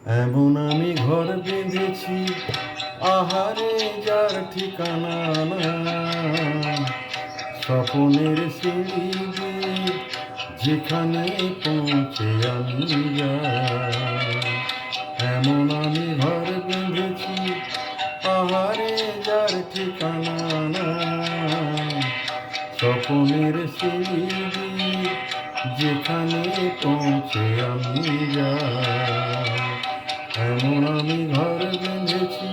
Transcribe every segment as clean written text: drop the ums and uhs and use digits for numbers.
এমন আমি ঘর বেঁধেছি, আহারে যার ঠিকানা নাই। স্বপনের সিঁড়ি দিয়ে যেখানে পৌঁছে আমি যাই। এমন আমি ঘর বেঁধেছি, আহারে যার ঠিকানা নাই। স্বপনের সিঁড়ি দিয়ে যেখানে পৌঁছে আমি যাই। এমন আমি ঘর বেঁধেছি।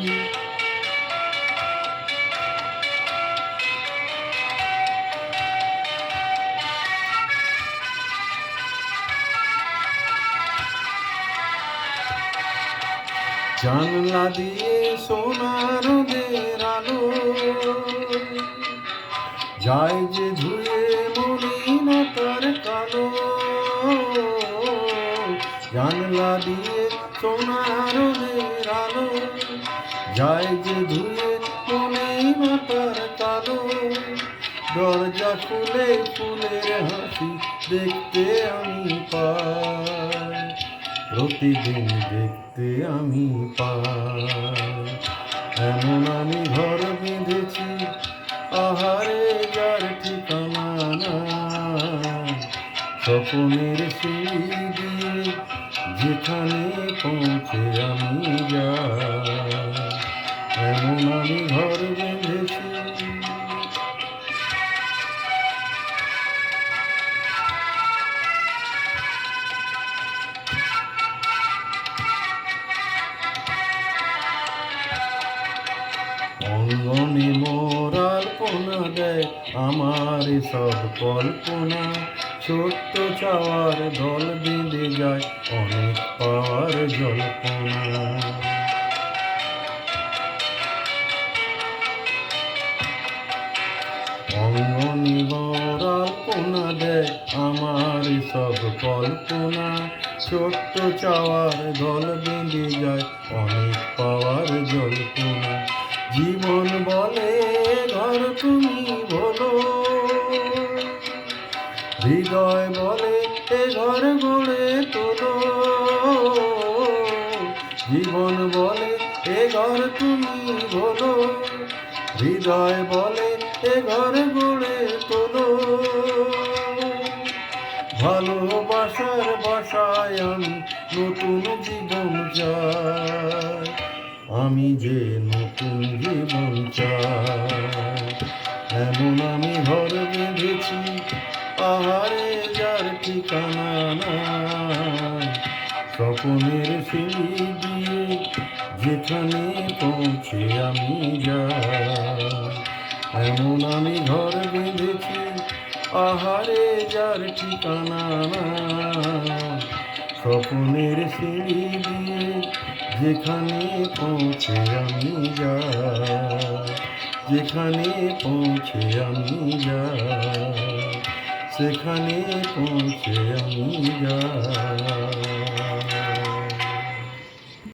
জানলা দিয়ে সোনার রোদের আলো যায় যে ধুয়ে মলিনতার কালো। জানলা দিয়ে সোনার রোদের আলো যায় যে ধুয়ে মলিনতার কালো। দরজা খুলে ফুলের হাসি দেখতে আমি পাই, প্রতিদিন দেখতে আমি পাই। এমন আমি ঘর বেঁধেছি, আহারে যার ঠিকানা নাই। স্বপনের সিঁড়ি দিয়ে যেখানে পৌঁছে আমি যাই। এমন আমি ঘর বেঁধেছি। অঙ্গনে মোরাল কোনা দেয় আমার সব কল্পনা। ছোট্ট চাওয়ার দল বেঁধে যায় অনেক পাওয়ার জল্পনা। অঙ্গনে মোরাল কোনা দেয় আমার সব কল্পনা। ছোট্ট চাওয়ার দল বেঁধে যায় অনেক পাওয়ার জল্পনা। জীবন বলে ঘর তুমি বলো, হৃদয় বলে এ ঘর গড়ে তোলো। জীবন বলে এ ঘর তুমি বলো, হৃদয় বলে এ ঘর গড়ে তোলো। ভালোবাসার বাসায় আমি নতুন জীবন চাই, আমি যে নতুন জীবন চাই। এমন আমি ঘর বেঁধেছি, আহারে যার ঠিকানা নাই। স্বপনের সিঁড়ি দিয়ে যেখানে পৌঁছে আমি যাই। এমন আমি ঘর বেঁধেছি, আহারে যার ঠিকানা নাই। স্বপনের সিঁড়ি দিয়ে যেখানে পৌঁছে আমি যাই। যেখানে পৌঁছে আমি যাই, সেখানে পৌঁছে আমি যাই।